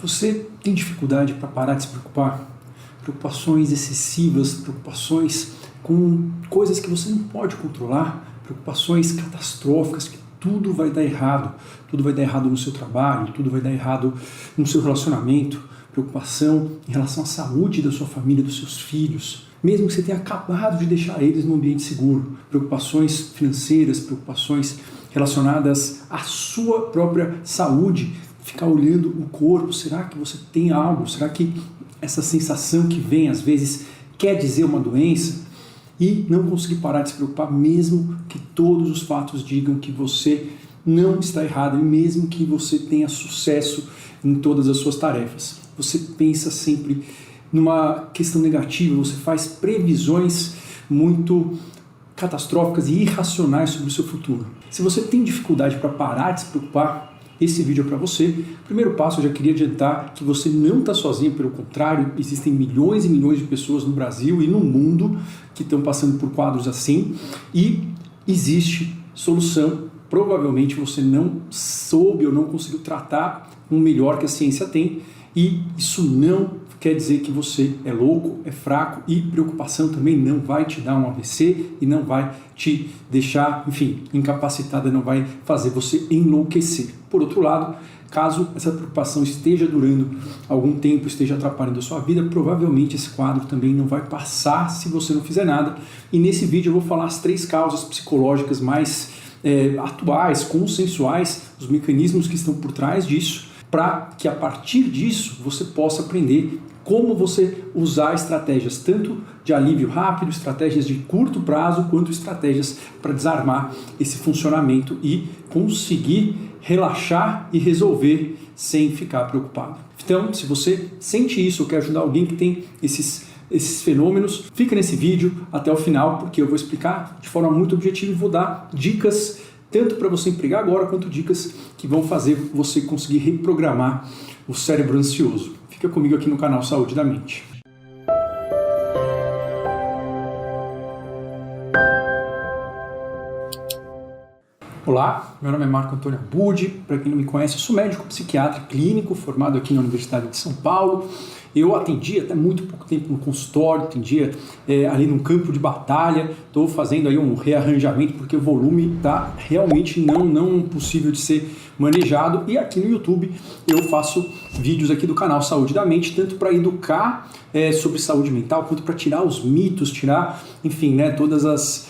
Você tem dificuldade para parar de se preocupar? Preocupações excessivas, preocupações com coisas que você não pode controlar, preocupações catastróficas, que tudo vai dar errado. Tudo vai dar errado no seu trabalho, tudo vai dar errado no seu relacionamento, preocupação em relação à saúde da sua família, dos seus filhos, mesmo que você tenha acabado de deixar eles num ambiente seguro, preocupações financeiras, preocupações relacionadas à sua própria saúde, ficar olhando o corpo, será que você tem algo? Será que essa sensação que vem às vezes quer dizer uma doença? E não conseguir parar de se preocupar mesmo que todos os fatos digam que você não está errado e mesmo que você tenha sucesso em todas as suas tarefas. Você pensa sempre numa questão negativa, você faz previsões muito catastróficas e irracionais sobre o seu futuro. Se você tem dificuldade para parar de se preocupar, esse vídeo é para você. Primeiro passo, eu já queria adiantar que você não está sozinho, pelo contrário, existem milhões e milhões de pessoas no Brasil e no mundo que estão passando por quadros assim e existe solução. Provavelmente você não soube ou não conseguiu tratar o melhor que a ciência tem e isso não quer dizer que você é louco, é fraco e preocupação também não vai te dar um AVC e não vai te deixar, enfim, incapacitado, não vai fazer você enlouquecer. Por outro lado, caso essa preocupação esteja durando algum tempo, esteja atrapalhando a sua vida, provavelmente esse quadro também não vai passar se você não fizer nada. E nesse vídeo eu vou falar as 3 causas psicológicas mais atuais, consensuais, os mecanismos que estão por trás disso, para que a partir disso você possa aprender como você usar estratégias tanto de alívio rápido, estratégias de curto prazo, quanto estratégias para desarmar esse funcionamento e conseguir relaxar e resolver sem ficar preocupado. Então, se você sente isso ou quer ajudar alguém que tem esses fenômenos, fica nesse vídeo até o final, porque eu vou explicar de forma muito objetiva e vou dar dicas tanto para você empregar agora, quanto dicas que vão fazer você conseguir reprogramar o cérebro ansioso. Fica comigo aqui no canal Saúde da Mente. Olá, meu nome é Marco Antônio Abud, para quem não me conhece, eu sou médico psiquiatra clínico, formado aqui na Universidade de São Paulo. Eu atendi até muito pouco tempo no consultório, atendia ali no campo de batalha, estou fazendo aí um rearranjamento porque o volume está realmente não possível de ser manejado e aqui no YouTube eu faço vídeos aqui do canal Saúde da Mente, tanto para educar sobre saúde mental, quanto para tirar os mitos, tirar, enfim, todas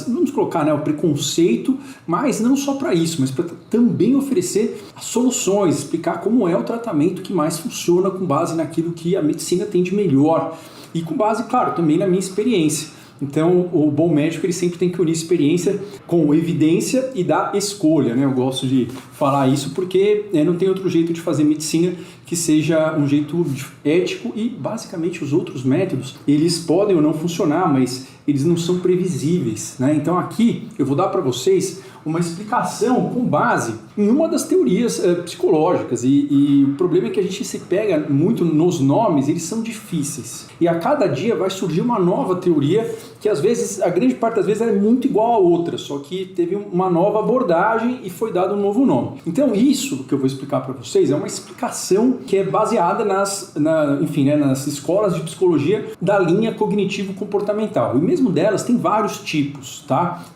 vamos colocar o preconceito, mas não só para isso, mas para também oferecer soluções, explicar como é o tratamento que mais funciona com base naquilo que a medicina tem de melhor e com base, claro, também na minha experiência. Então, o bom médico ele sempre tem que unir experiência com evidência e dar escolha, Eu gosto de falar isso porque não tem outro jeito de fazer medicina que seja um jeito ético e, basicamente, os outros métodos, eles podem ou não funcionar, mas eles não são previsíveis, Então, aqui eu vou dar para vocês uma explicação com base em uma das teorias psicológicas e o problema é que a gente se pega muito nos nomes, eles são difíceis e a cada dia vai surgir uma nova teoria que às vezes, a grande parte das vezes é muito igual a outra, só que teve uma nova abordagem e foi dado um novo nome. Então isso que eu vou explicar para vocês é uma explicação que é baseada nas escolas de psicologia da linha cognitivo-comportamental e mesmo delas tem vários tipos,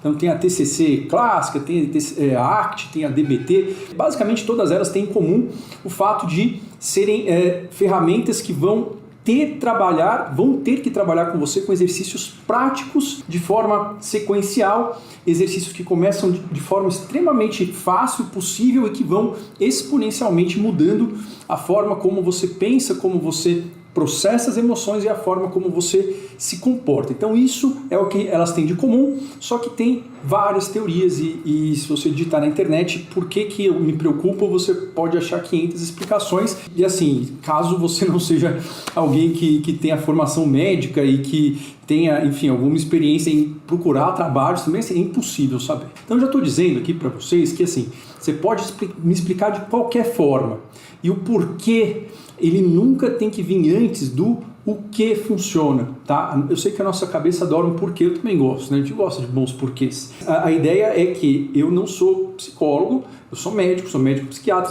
Então tem a TCC clássica, tem a ACT, tem a DBT, basicamente todas elas têm em comum o fato de serem ferramentas que vão ter que trabalhar com você com exercícios práticos de forma sequencial, exercícios que começam de forma extremamente fácil possível e que vão exponencialmente mudando a forma como você pensa, como você processa as emoções e a forma como você se comporta. Então isso é o que elas têm de comum, só que tem várias teorias e se você digitar na internet por que eu me preocupo, você pode achar 500 explicações e assim, caso você não seja alguém que tenha formação médica e que tenha, enfim, alguma experiência em procurar trabalhos, também é impossível saber. Então já estou dizendo aqui para vocês que assim, você pode me explicar de qualquer forma e o porquê ele nunca tem que vir antes do o que funciona, tá? Eu sei que a nossa cabeça adora um porquê, eu também gosto, né? A gente gosta de bons porquês. A ideia é que eu não sou psicólogo, eu sou médico psiquiatra,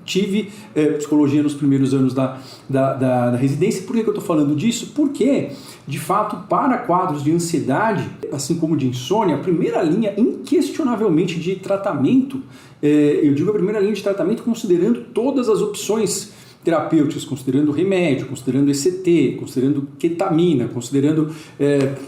tive psicologia nos primeiros anos da residência. Por que eu estou falando disso? Porque, de fato, para quadros de ansiedade, assim como de insônia, a primeira linha, inquestionavelmente, de tratamento, eu digo a primeira linha de tratamento considerando todas as opções terapêuticas, considerando remédio, considerando ECT, considerando ketamina, considerando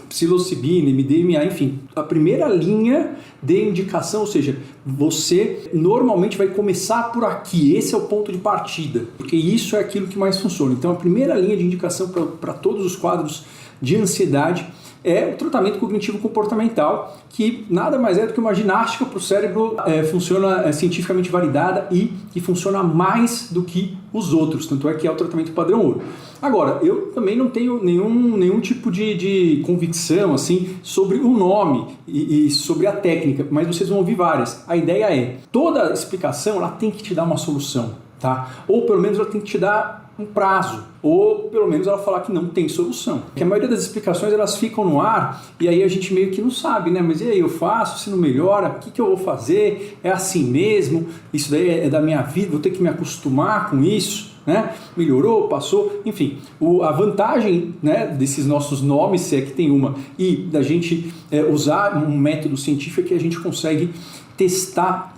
psilocibina, MDMA, enfim. A primeira linha de indicação, ou seja, você normalmente vai começar por aqui, esse é o ponto de partida, porque isso é aquilo que mais funciona. Então, a primeira linha de indicação para todos os quadros de ansiedade é o tratamento cognitivo comportamental, que nada mais é do que uma ginástica para o cérebro, funciona cientificamente validada e que funciona mais do que os outros, tanto é que é o tratamento padrão ouro. Agora, eu também não tenho nenhum tipo de convicção assim, sobre o nome e sobre a técnica, mas vocês vão ouvir várias. A ideia é, toda explicação ela tem que te dar uma solução, tá? Ou pelo menos ela tem que te dar um prazo, ou pelo menos ela falar que não tem solução. Porque a maioria das explicações elas ficam no ar e aí a gente meio que não sabe, né? Mas e aí, eu faço, se não melhora, o que eu vou fazer? É assim mesmo? Isso daí é da minha vida, vou ter que me acostumar com isso, né? Melhorou, passou, enfim. A vantagem, né, desses nossos nomes, se é que tem uma, e da gente usar um método científico é que a gente consegue testar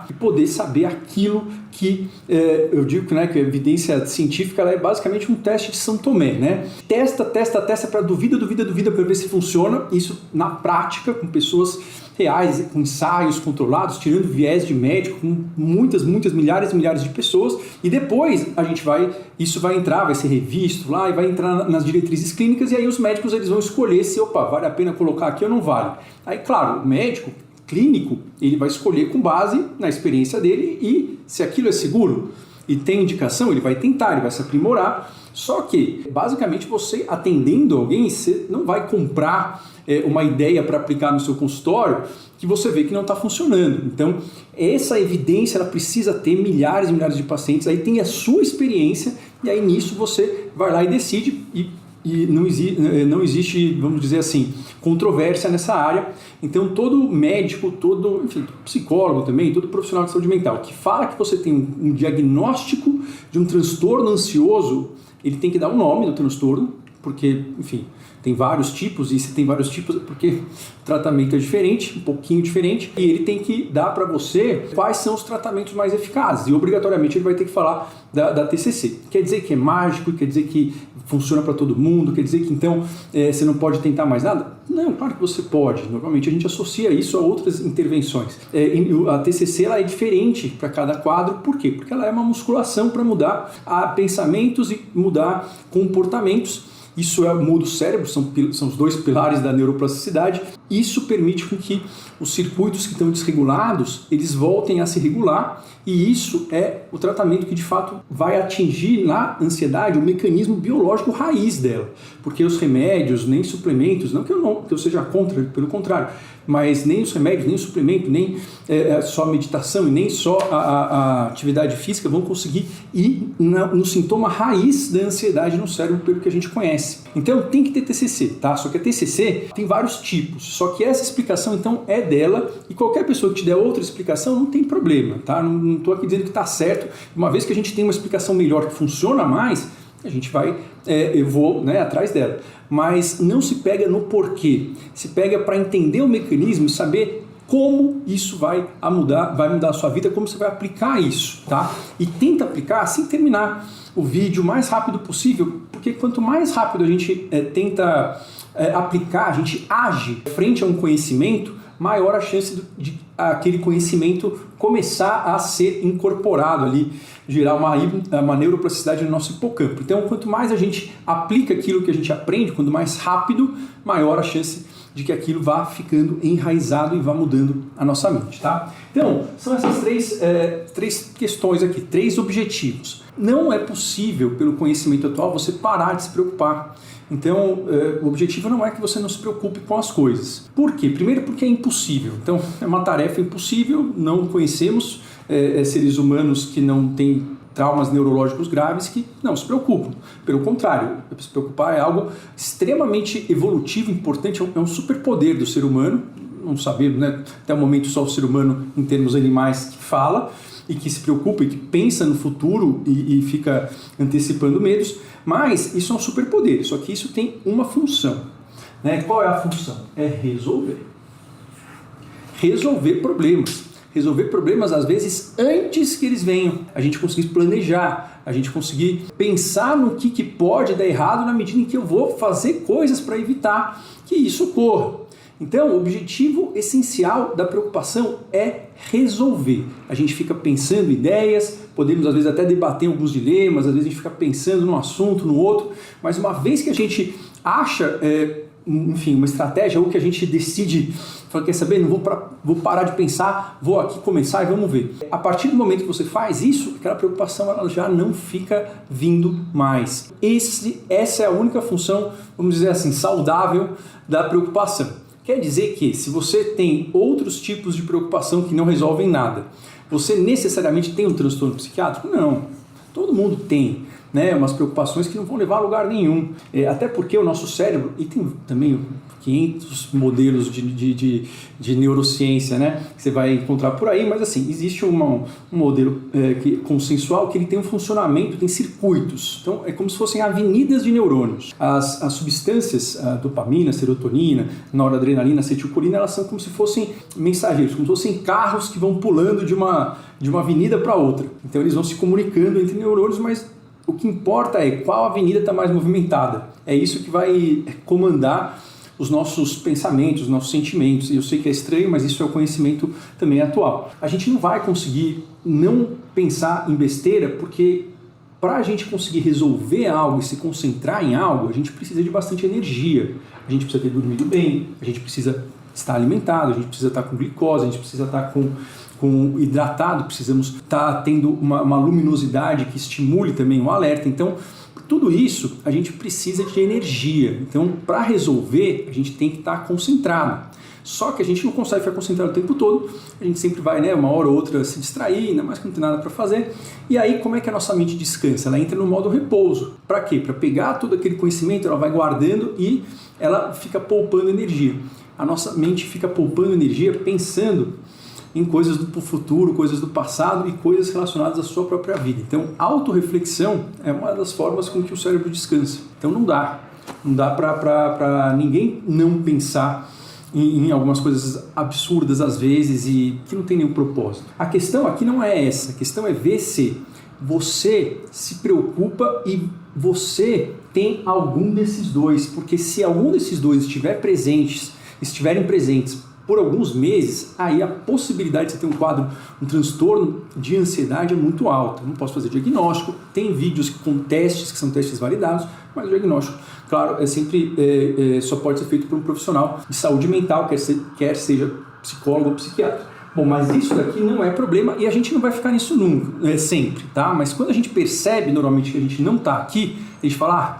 e poder saber aquilo que eu digo, né, que a evidência científica ela é basicamente um teste de São Tomé, né? Testa para duvida para ver se funciona. Isso na prática com pessoas reais, com ensaios controlados, tirando viés de médico, com muitas milhares e milhares de pessoas, e depois isso vai ser revisto lá e vai entrar nas diretrizes clínicas, e aí os médicos eles vão escolher se, vale a pena colocar aqui ou não vale. Aí, claro, o médico clínico, ele vai escolher com base na experiência dele e se aquilo é seguro e tem indicação, ele vai tentar, ele vai se aprimorar. Só que, basicamente, você atendendo alguém, você não vai comprar uma ideia para aplicar no seu consultório que você vê que não está funcionando. Então, essa evidência ela precisa ter milhares e milhares de pacientes, aí tem a sua experiência e aí nisso você vai lá e decide e não existe, vamos dizer assim, controvérsia nessa área. Então todo médico, todo psicólogo também, todo profissional de saúde mental que fala que você tem um diagnóstico de um transtorno ansioso, ele tem que dar o nome do transtorno, porque, tem vários tipos, e se tem vários tipos é porque o tratamento é diferente, um pouquinho diferente, e ele tem que dar para você quais são os tratamentos mais eficazes, e obrigatoriamente ele vai ter que falar da TCC. Quer dizer que é mágico, quer dizer que funciona para todo mundo, quer dizer que então você não pode tentar mais nada? Não, claro que você pode. Normalmente a gente associa isso a outras intervenções. A TCC ela é diferente para cada quadro, por quê? Porque ela é uma musculação para mudar pensamentos e mudar comportamentos. Isso muda o cérebro, são os dois pilares da neuroplasticidade. Isso permite com que os circuitos que estão desregulados, eles voltem a se regular, e isso é o tratamento que de fato vai atingir na ansiedade o mecanismo biológico raiz dela. Porque os remédios, nem suplementos, não que eu seja contra, pelo contrário, mas nem os remédios, nem o suplemento, nem só a meditação e nem só a atividade física vão conseguir ir no sintoma raiz da ansiedade no cérebro, pelo que a gente conhece. Então tem que ter TCC, tá? Só que a TCC tem vários tipos, só que essa explicação então é dela, e qualquer pessoa que te der outra explicação não tem problema, tá? Não estou aqui dizendo que está certo. Uma vez que a gente tem uma explicação melhor que funciona mais, a gente vai, eu vou atrás dela. Mas não se pega no porquê, se pega para entender o mecanismo e saber como isso vai mudar a sua vida, como você vai aplicar isso, tá? E tenta aplicar sem terminar o vídeo o mais rápido possível, porque quanto mais rápido a gente tenta aplicar, a gente age frente a um conhecimento, maior a chance de aquele conhecimento começar a ser incorporado ali, gerar uma neuroplasticidade no nosso hipocampo. Então, quanto mais a gente aplica aquilo que a gente aprende, quanto mais rápido, maior a chance de que aquilo vá ficando enraizado e vá mudando a nossa mente, tá? Então, são essas três questões aqui, 3 objetivos. Não é possível, pelo conhecimento atual, você parar de se preocupar. Então, o objetivo não é que você não se preocupe com as coisas. Por quê? Primeiro porque é impossível. Então, é uma tarefa impossível, não conhecemos seres humanos que não têm traumas neurológicos graves que não se preocupam. Pelo contrário, se preocupar é algo extremamente evolutivo, importante, é um superpoder do ser humano. Não sabemos, né? Até o momento só o ser humano, em termos animais, que fala e que se preocupa e que pensa no futuro e fica antecipando medos, mas isso é um superpoder, só que isso tem uma função. Né? Qual é a função? É resolver. Resolver problemas. Resolver problemas, às vezes, antes que eles venham. A gente conseguir planejar, a gente conseguir pensar no que pode dar errado na medida em que eu vou fazer coisas para evitar que isso ocorra. Então, o objetivo essencial da preocupação é resolver. A gente fica pensando ideias, podemos às vezes até debater alguns dilemas, às vezes a gente fica pensando num assunto, no outro, mas uma vez que a gente acha, enfim, uma estratégia, ou que a gente decide, fala, quer saber, não vou parar de pensar, vou aqui começar e vamos ver. A partir do momento que você faz isso, aquela preocupação ela já não fica vindo mais. Essa é a única função, vamos dizer assim, saudável da preocupação. Quer dizer que se você tem outros tipos de preocupação que não resolvem nada, você necessariamente tem um transtorno psiquiátrico? Não, todo mundo tem, né? Umas preocupações que não vão levar a lugar nenhum, até porque o nosso cérebro, e tem também 500 modelos de neurociência, né, que você vai encontrar por aí, mas assim, existe um modelo consensual que ele tem um funcionamento, tem circuitos, então é como se fossem avenidas de neurônios. As substâncias, a dopamina, a serotonina, noradrenalina, acetilcolina, elas são como se fossem mensageiros, como se fossem carros que vão pulando de uma avenida para outra, então eles vão se comunicando entre neurônios, mas o que importa é qual avenida está mais movimentada, é isso que vai comandar os nossos pensamentos, os nossos sentimentos. E eu sei que é estranho, mas isso é o conhecimento também atual. A gente não vai conseguir não pensar em besteira, porque para a gente conseguir resolver algo e se concentrar em algo, a gente precisa de bastante energia. A gente precisa ter dormido bem, a gente precisa estar alimentado, a gente precisa estar com glicose, a gente precisa estar com hidratado, precisamos estar tendo uma luminosidade que estimule também o alerta. Então, tudo isso a gente precisa de energia. Então, para resolver, a gente tem que estar concentrado. Só que a gente não consegue ficar concentrado o tempo todo, a gente sempre vai, né, uma hora ou outra se distrair, ainda mais que não tem nada para fazer. E aí, como é que a nossa mente descansa? Ela entra no modo repouso. Para quê? Para pegar todo aquele conhecimento, ela vai guardando e ela fica poupando energia. A nossa mente fica poupando energia pensando em coisas do futuro, coisas do passado e coisas relacionadas à sua própria vida. Então, autorreflexão é uma das formas com que o cérebro descansa. Então, não dá para ninguém não pensar em algumas coisas absurdas às vezes e que não tem nenhum propósito. A questão aqui não é essa, a questão é ver se você se preocupa e você tem algum desses dois, porque se algum desses dois estiverem presentes por alguns meses, aí a possibilidade de você ter um transtorno de ansiedade é muito alta. Não posso fazer diagnóstico, tem vídeos com testes, que são testes validados, mas o diagnóstico, claro, só pode ser feito por um profissional de saúde mental, quer seja psicólogo ou psiquiatra. Bom, mas isso daqui não é problema e a gente não vai ficar nisso nunca, sempre, tá? Mas quando a gente percebe normalmente que a gente não está aqui, a gente fala,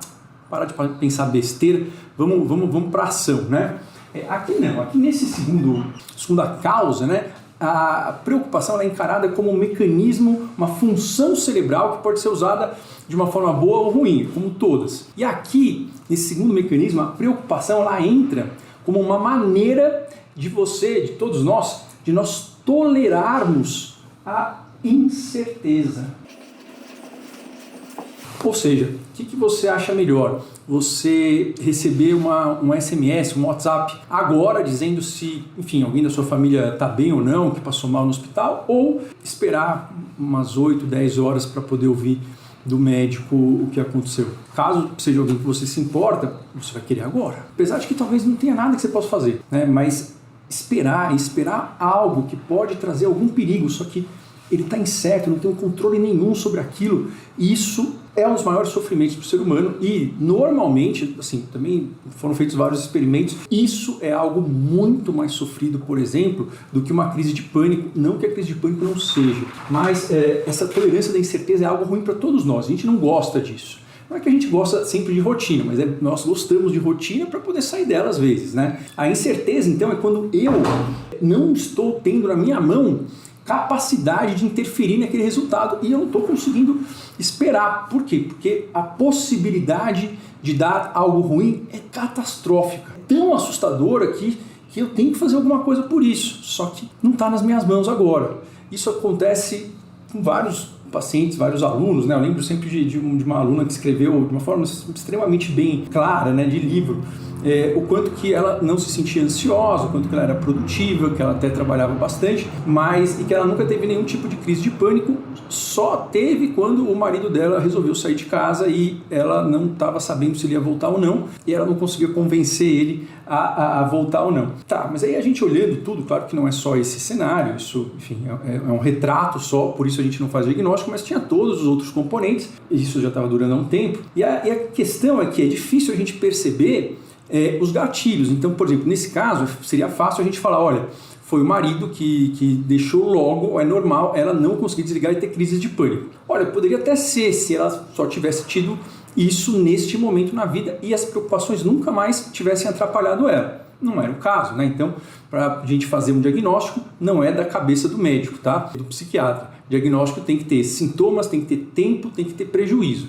para de pensar besteira, vamos para ação, né? Aqui não, aqui nesse segunda causa, né, a preocupação é encarada como um mecanismo, uma função cerebral que pode ser usada de uma forma boa ou ruim, como todas. E aqui, nesse segundo mecanismo, a preocupação ela entra como uma maneira de todos nós, de nós tolerarmos a incerteza. Ou seja, o que você acha melhor? Você receber um SMS, um WhatsApp agora dizendo se, enfim, alguém da sua família está bem ou não, que passou mal no hospital, ou esperar umas 8, 10 horas para poder ouvir do médico o que aconteceu. Caso seja alguém que você se importa, você vai querer agora. Apesar de que talvez não tenha nada que você possa fazer, né? Mas esperar algo que pode trazer algum perigo, só que ele está incerto, não tem um controle nenhum sobre aquilo, e isso é um dos maiores sofrimentos para o ser humano e normalmente, assim, também foram feitos vários experimentos, isso é algo muito mais sofrido, por exemplo, do que uma crise de pânico, não que a crise de pânico não seja, mas essa tolerância da incerteza é algo ruim para todos nós, a gente não gosta disso. Não é que a gente gosta sempre de rotina, mas nós gostamos de rotina para poder sair dela às vezes, né? A incerteza, então, é quando eu não estou tendo na minha mão capacidade de interferir naquele resultado e eu não estou conseguindo esperar. Por quê? Porque a possibilidade de dar algo ruim é catastrófica, é tão assustadora que eu tenho que fazer alguma coisa por isso, só que não está nas minhas mãos agora. Isso acontece com vários pacientes, vários alunos, né? Eu lembro sempre de uma aluna que escreveu de uma forma extremamente bem clara, né, de livro, o quanto que ela não se sentia ansiosa, o quanto que ela era produtiva, que ela até trabalhava bastante, e que ela nunca teve nenhum tipo de crise de pânico, só teve quando o marido dela resolveu sair de casa e ela não estava sabendo se ele ia voltar ou não, e ela não conseguia convencer ele a voltar ou não. Tá, mas aí a gente olhando tudo, claro que não é só esse cenário, isso, enfim, é um retrato só, por isso a gente não faz diagnóstico, mas tinha todos os outros componentes, e isso já estava durando há um tempo, e a questão é que é difícil a gente perceber os gatilhos. Então, por exemplo, nesse caso, seria fácil a gente falar, olha, foi o marido que deixou logo, é normal ela não conseguir desligar e ter crises de pânico. Olha, poderia até ser se ela só tivesse tido isso neste momento na vida e as preocupações nunca mais tivessem atrapalhado ela. Não era o caso, né? Então, para a gente fazer um diagnóstico, não é da cabeça do médico, tá? Do psiquiatra. O diagnóstico tem que ter sintomas, tem que ter tempo, tem que ter prejuízo.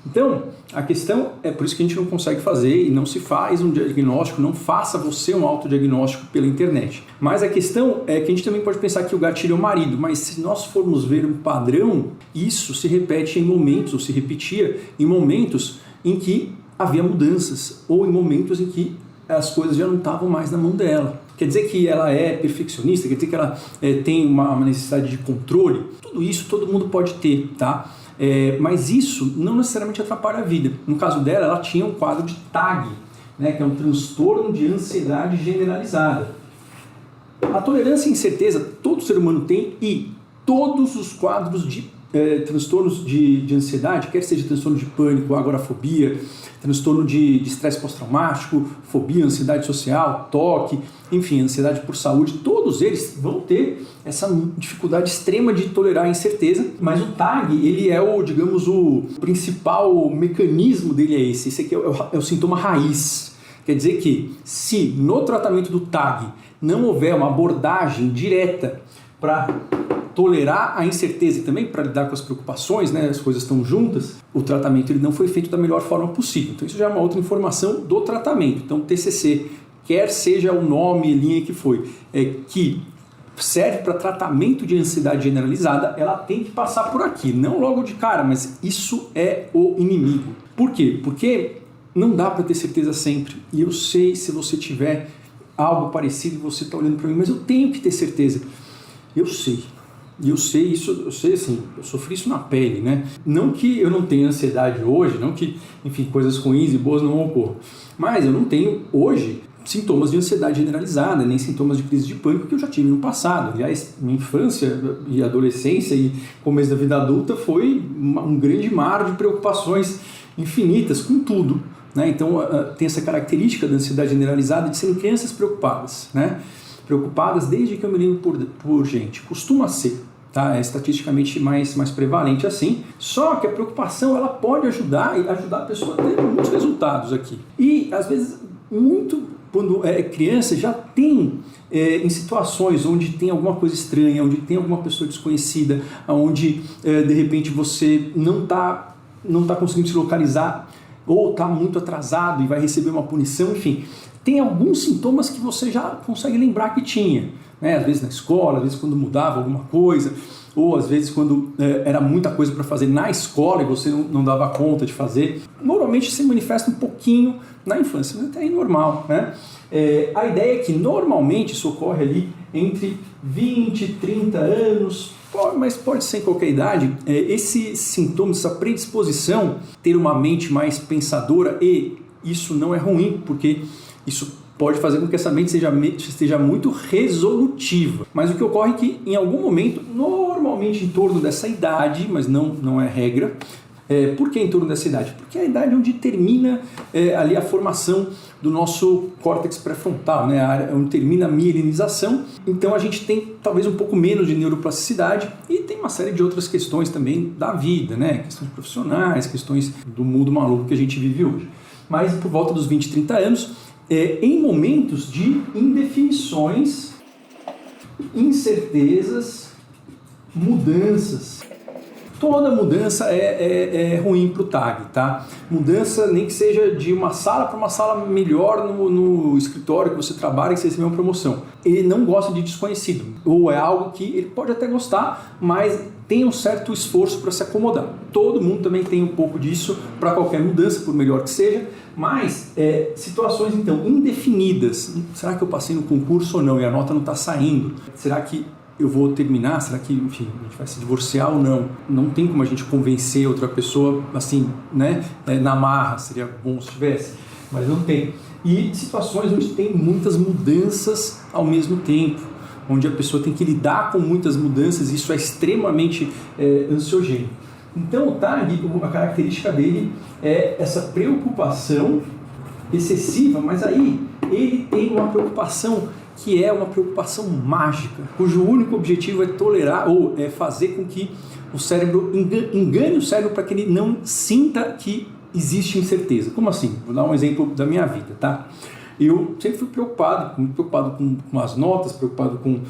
Então, a questão é por isso que a gente não consegue fazer e não se faz um diagnóstico, não faça você um autodiagnóstico pela internet. Mas a questão é que a gente também pode pensar que o gatilho é o marido, mas se nós formos ver um padrão, isso se repete em momentos, ou se repetia em momentos em que havia mudanças, ou em momentos em que as coisas já não estavam mais na mão dela. Quer dizer que ela é perfeccionista, quer dizer que ela tem uma necessidade de controle? Tudo isso todo mundo pode ter, tá? Mas isso não necessariamente atrapalha a vida. No caso dela, ela tinha um quadro de TAG, né, que é um transtorno de ansiedade generalizada. A tolerância à incerteza todo ser humano tem e todos os quadros de transtornos de ansiedade, quer seja transtorno de pânico, agorafobia, transtorno de estresse pós-traumático, fobia, ansiedade social, toque, enfim, ansiedade por saúde, todos eles vão ter essa dificuldade extrema de tolerar a incerteza, mas o TAG, ele é o principal mecanismo dele é esse aqui é o sintoma raiz. Quer dizer que se no tratamento do TAG não houver uma abordagem direta para tolerar a incerteza e também para lidar com as preocupações, né, as coisas estão juntas, o tratamento ele não foi feito da melhor forma possível. Então isso já é uma outra informação do tratamento. Então TCC, quer seja o nome, linha que foi, que serve para tratamento de ansiedade generalizada, ela tem que passar por aqui, não logo de cara, mas isso é o inimigo. Por quê? Porque não dá para ter certeza sempre. E eu sei se você tiver algo parecido e você está olhando para mim, mas eu tenho que ter certeza. Eu sei. E eu sei isso, assim, eu sofri isso na pele, né? Não que eu não tenha ansiedade hoje, não que, enfim, coisas ruins e boas não ocorram, mas eu não tenho hoje sintomas de ansiedade generalizada, nem sintomas de crise de pânico que eu já tive no passado. Aliás, minha infância e adolescência e começo da vida adulta foi um grande mar de preocupações infinitas com tudo, né? Então tem essa característica da ansiedade generalizada de serem crianças preocupadas, né? Preocupadas desde que eu me lembro por gente. Costuma ser, tá? É estatisticamente mais prevalente assim. Só que a preocupação ela pode ajudar a pessoa a ter muitos resultados aqui. E às vezes, quando é criança, já tem em situações onde tem alguma coisa estranha, onde tem alguma pessoa desconhecida, onde de repente você não está conseguindo se localizar ou está muito atrasado e vai receber uma punição, enfim. Tem alguns sintomas que você já consegue lembrar que tinha, né? Às vezes na escola, às vezes quando mudava alguma coisa, ou às vezes quando era muita coisa para fazer na escola e você não dava conta de fazer. Normalmente se manifesta um pouquinho na infância, mas até é normal, né? A ideia é que normalmente isso ocorre ali entre 20 e 30 anos, mas pode ser em qualquer idade. Esse sintoma, essa predisposição, ter uma mente mais pensadora, e isso não é ruim, porque isso pode fazer com que essa mente esteja muito resolutiva. Mas o que ocorre é que em algum momento, normalmente em torno dessa idade, mas não é regra. Por que em torno dessa idade? Porque é a idade onde termina ali a formação do nosso córtex pré-frontal, né? A área onde termina a mielinização. Então a gente tem talvez um pouco menos de neuroplasticidade e tem uma série de outras questões também da vida, né? Questões profissionais, questões do mundo maluco que a gente vive hoje. Mas por volta dos 20, 30 anos, em momentos de indefinições, incertezas mudanças. Toda mudança é ruim para o TAG, tá? Mudança nem que seja de uma sala para uma sala melhor no escritório que você trabalha e que você recebeu uma promoção. Ele não gosta de desconhecido, ou é algo que ele pode até gostar, mas tem um certo esforço para se acomodar. Todo mundo também tem um pouco disso para qualquer mudança, por melhor que seja, mas situações então indefinidas. Será que eu passei no concurso ou não e a nota não está saindo? Será que eu vou terminar? Será que, enfim, a gente vai se divorciar ou não? Não tem como a gente convencer outra pessoa, assim, né, na marra, seria bom se tivesse, mas não tem. E situações onde tem muitas mudanças ao mesmo tempo, onde a pessoa tem que lidar com muitas mudanças, isso é extremamente ansiogênico. Então o TAG, a característica dele é essa preocupação excessiva, mas aí ele tem uma preocupação que é uma preocupação mágica, cujo único objetivo é tolerar ou é fazer com que o cérebro engane o cérebro para que ele não sinta que existe incerteza. Como assim? Vou dar um exemplo da minha vida, tá? Eu sempre fui preocupado, muito preocupado com as notas, preocupado com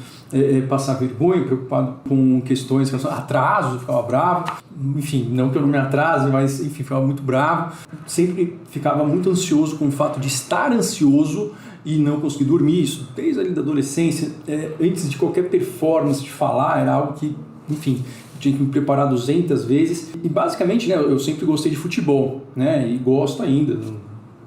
passar vergonha, preocupado com questões, atraso, ficava bravo, enfim, não que eu não me atrase, mas enfim, ficava muito bravo, sempre ficava muito ansioso com o fato de estar ansioso e não conseguir dormir. Isso desde ali da adolescência, antes de qualquer performance, de falar, era algo que, enfim, eu tinha que me preparar 200 vezes, e basicamente, né, eu sempre gostei de futebol, né, e gosto ainda,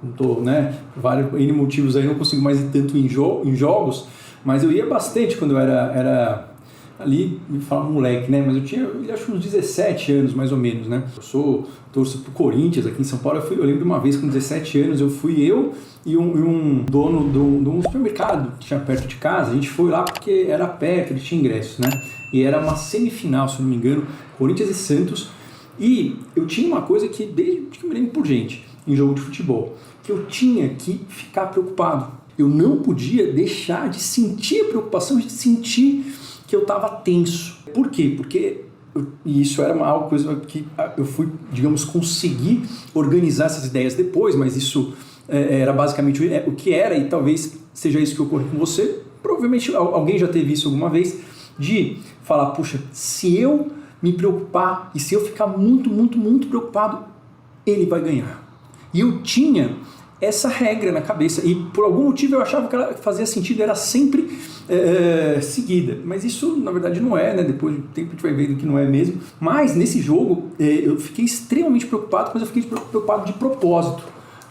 não tô, né, por vários N motivos aí, não consigo mais ir tanto em jogos, mas eu ia bastante quando eu era ali, me fala moleque, né, mas eu tinha, acho uns 17 anos mais ou menos, né, torço pro Corinthians aqui em São Paulo. Eu lembro de uma vez com 17 anos, eu e um dono de um supermercado que tinha perto de casa, a gente foi lá porque era perto, ele tinha ingressos, né, e era uma semifinal, se não me engano, Corinthians e Santos, e eu tinha uma coisa que desde que eu me lembro por gente, em jogo de futebol, que eu tinha que ficar preocupado. Eu não podia deixar de sentir a preocupação, de sentir que eu estava tenso. Por quê? Porque isso era uma coisa que eu fui, digamos, conseguir organizar essas ideias depois, mas isso era basicamente o que era, e talvez seja isso que ocorre com você. Provavelmente alguém já teve isso alguma vez, de falar, puxa, se eu me preocupar e se eu ficar muito, muito, muito preocupado, ele vai ganhar. E eu tinha essa regra na cabeça, e por algum motivo eu achava que ela fazia sentido, era sempre seguida, mas isso na verdade não é, né? Depois do tempo a gente vai vendo que não é mesmo. Mas nesse jogo eu fiquei extremamente preocupado, mas eu fiquei preocupado de propósito.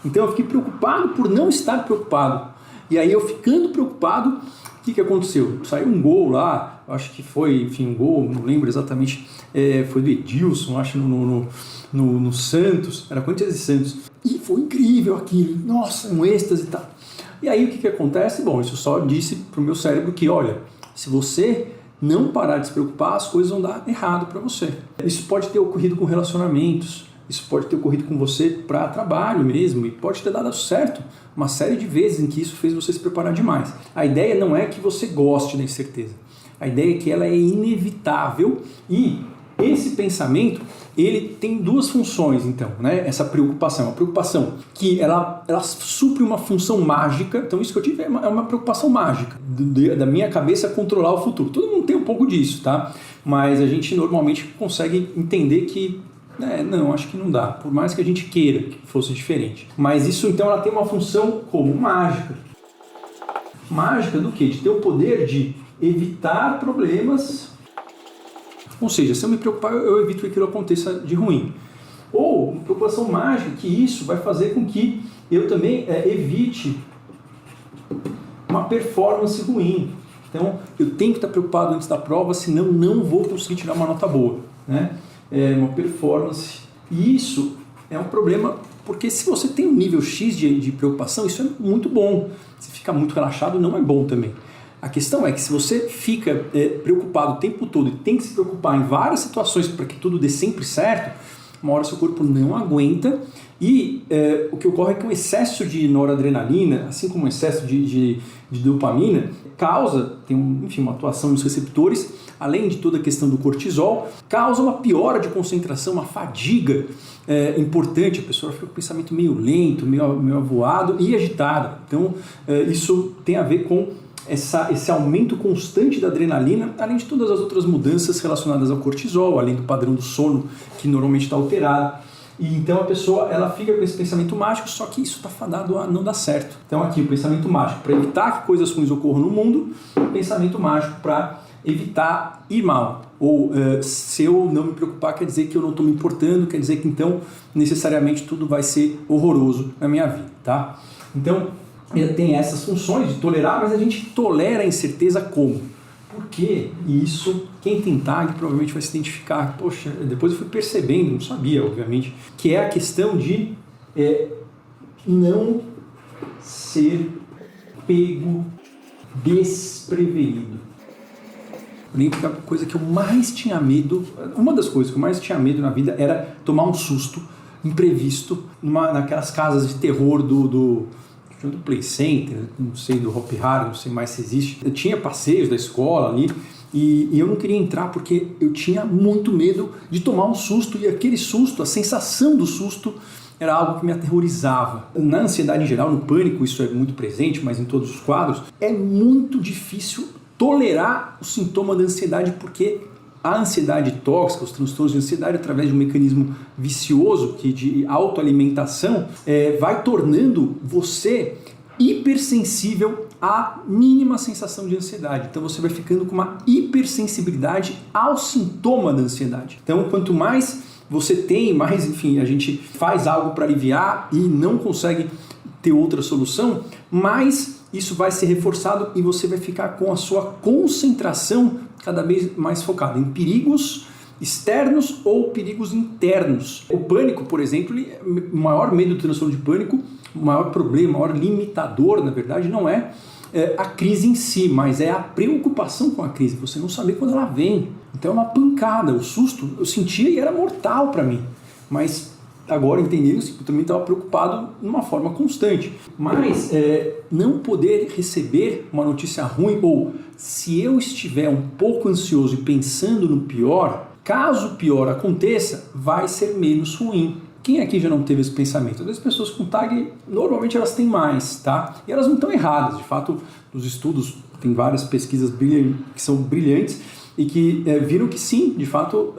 Então eu fiquei preocupado por não estar preocupado, e aí eu ficando preocupado, o que aconteceu? Saiu um gol lá, acho que foi, enfim, um gol, não lembro exatamente, foi do Edilson, acho, no Santos, era Corinthians e Santos, e foi incrível aquilo, nossa, um êxtase e tal. E aí o que acontece? Bom, isso só disse pro meu cérebro que, olha, se você não parar de se preocupar, as coisas vão dar errado para você. Isso pode ter ocorrido com relacionamentos, isso pode ter ocorrido com você para trabalho mesmo, e pode ter dado certo uma série de vezes em que isso fez você se preparar demais. A ideia não é que você goste da incerteza, a ideia é que ela é inevitável, e esse pensamento, ele tem duas funções, então, né? Essa preocupação, a preocupação que ela supre uma função mágica. Então isso que eu tive é uma preocupação mágica, da minha cabeça controlar o futuro. Todo mundo tem um pouco disso, tá? Mas a gente normalmente consegue entender que não, acho que não dá, por mais que a gente queira que fosse diferente. Mas isso, então, ela tem uma função como mágica. Mágica do quê? De ter o poder de evitar problemas. Ou seja, se eu me preocupar, eu evito que aquilo aconteça de ruim. Ou uma preocupação mágica, que isso vai fazer com que eu também evite uma performance ruim. Então, eu tenho que estar preocupado antes da prova, senão não vou conseguir tirar uma nota boa, né? Uma performance. E isso é um problema, porque se você tem um nível X de preocupação, isso é muito bom. Se fica muito relaxado, não é bom também. A questão é que se você fica preocupado o tempo todo e tem que se preocupar em várias situações para que tudo dê sempre certo, uma hora seu corpo não aguenta, e o que ocorre é que o excesso de noradrenalina, assim como o excesso de dopamina, tem uma atuação nos receptores, além de toda a questão do cortisol, causa uma piora de concentração, uma fadiga importante. A pessoa fica com o pensamento meio lento, meio avoado e agitado. Então isso tem a ver com esse aumento constante da adrenalina, além de todas as outras mudanças relacionadas ao cortisol, além do padrão do sono, que normalmente está alterado. E então a pessoa ela fica com esse pensamento mágico, só que isso está fadado a não dar certo. Então aqui o pensamento mágico para evitar que coisas ruins ocorram no mundo, o pensamento mágico para evitar ir mal. Ou se eu não me preocupar, quer dizer que eu não estou me importando, quer dizer que então necessariamente tudo vai ser horroroso na minha vida, tá? Então tem essas funções de tolerar, mas a gente tolera a incerteza como? Por quê? E isso, quem tem TAG provavelmente vai se identificar. Poxa, depois eu fui percebendo, não sabia, obviamente, que é a questão de não ser pego desprevenido. Eu lembro que a coisa que eu mais tinha medo, uma das coisas que eu mais tinha medo na vida era tomar um susto imprevisto naquelas casas de terror do Play Center, não sei, do Hopi Hari, não sei mais se existe. Eu tinha passeios da escola ali e eu não queria entrar porque eu tinha muito medo de tomar um susto, e aquele susto, a sensação do susto era algo que me aterrorizava. Na ansiedade em geral, no pânico, isso é muito presente, mas em todos os quadros, é muito difícil tolerar o sintoma da ansiedade, porque a ansiedade tóxica, os transtornos de ansiedade, através de um mecanismo vicioso de autoalimentação, vai tornando você hipersensível à mínima sensação de ansiedade. Então você vai ficando com uma hipersensibilidade ao sintoma da ansiedade. Então quanto mais você tem, mais, enfim, a gente faz algo para aliviar e não consegue ter outra solução, mais isso vai ser reforçado e você vai ficar com a sua concentração cada vez mais focada em perigos externos ou perigos internos. O pânico, por exemplo, o maior medo do transtorno de pânico, o maior problema, o maior limitador, na verdade, não é a crise em si, mas é a preocupação com a crise, você não saber quando ela vem. Então é uma pancada, o susto eu sentia e era mortal para mim, mas agora entendendo isso, eu também estava preocupado de uma forma constante. Mas não poder receber uma notícia ruim, ou se eu estiver um pouco ansioso e pensando no pior, caso o pior aconteça, vai ser menos ruim. Quem aqui já não teve esse pensamento? As pessoas com TAG, normalmente elas têm mais, tá? E elas não estão erradas. De fato, nos estudos, tem várias pesquisas que são brilhantes e que viram que sim, de fato,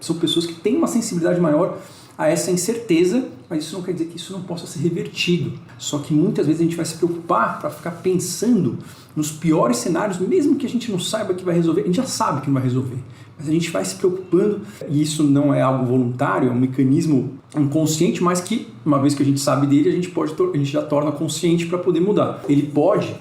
são pessoas que têm uma sensibilidade maior a essa incerteza, mas isso não quer dizer que isso não possa ser revertido. Só que muitas vezes a gente vai se preocupar para ficar pensando nos piores cenários, mesmo que a gente não saiba que vai resolver, a gente já sabe que não vai resolver, mas a gente vai se preocupando, e isso não é algo voluntário, é um mecanismo inconsciente, mas que, uma vez que a gente sabe dele, a gente já torna consciente para poder mudar. Ele pode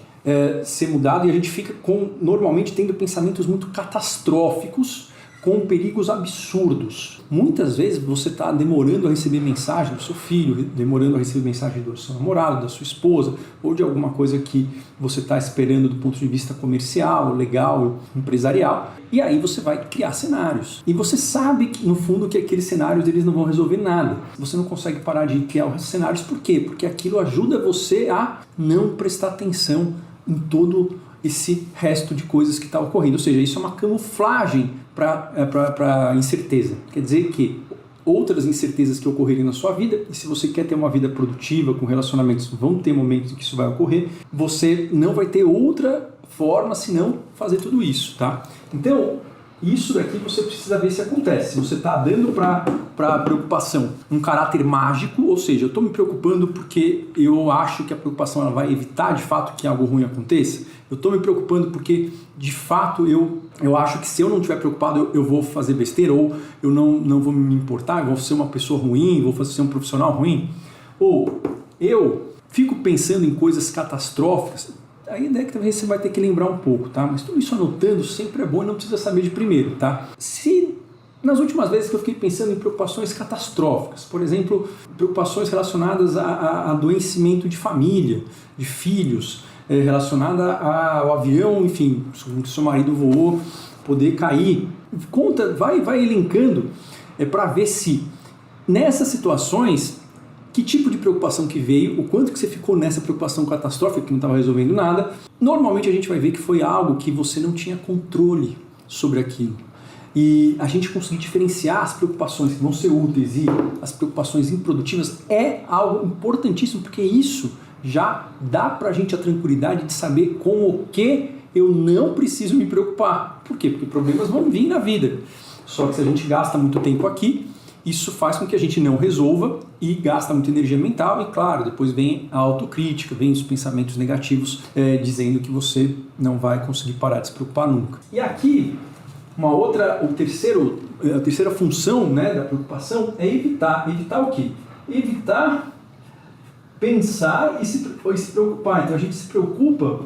ser mudado e a gente fica normalmente tendo pensamentos muito catastróficos, com perigos absurdos. Muitas vezes você está demorando a receber mensagem do seu filho, demorando a receber mensagem do seu namorado, da sua esposa, ou de alguma coisa que você está esperando do ponto de vista comercial, legal, empresarial. E aí você vai criar cenários. E você sabe que, no fundo, que aqueles cenários eles não vão resolver nada. Você não consegue parar de criar os cenários. Por quê? Porque aquilo ajuda você a não prestar atenção em todo esse resto de coisas que está ocorrendo. Ou seja, isso é uma camuflagem para a incerteza. Quer dizer que outras incertezas que ocorrerem na sua vida, e se você quer ter uma vida produtiva, com relacionamentos, vão ter momentos em que isso vai ocorrer, você não vai ter outra forma senão fazer tudo isso, tá? Então, isso daqui você precisa ver se acontece. Se você está dando para a preocupação um caráter mágico, ou seja, eu estou me preocupando porque eu acho que a preocupação ela vai evitar de fato que algo ruim aconteça. Eu estou me preocupando porque de fato eu acho que se eu não estiver preocupado eu vou fazer besteira, ou eu não vou me importar, eu vou ser uma pessoa ruim, vou ser um profissional ruim. Ou eu fico pensando em coisas catastróficas. Aí é que talvez você vai ter que lembrar um pouco, tá? Mas tudo isso anotando sempre é bom e não precisa saber de primeiro, tá? Se nas últimas vezes que eu fiquei pensando em preocupações catastróficas, por exemplo, preocupações relacionadas a adoecimento de família, de filhos, relacionada ao avião, enfim, que seu marido voou, poder cair, vai elencando para ver se nessas situações que tipo de preocupação que veio, o quanto que você ficou nessa preocupação catastrófica que não estava resolvendo nada. Normalmente a gente vai ver que foi algo que você não tinha controle sobre aquilo. E a gente conseguir diferenciar as preocupações que vão ser úteis e as preocupações improdutivas é algo importantíssimo, porque isso já dá para a gente a tranquilidade de saber com o que eu não preciso me preocupar. Por quê? Porque problemas vão vir na vida. Só que se a gente gasta muito tempo aqui, isso faz com que a gente não resolva e gasta muita energia mental e, claro, depois vem a autocrítica, vem os pensamentos negativos dizendo que você não vai conseguir parar de se preocupar nunca. E aqui, a terceira função, né, da preocupação é evitar. Evitar o quê? Evitar pensar e se preocupar. Então a gente se preocupa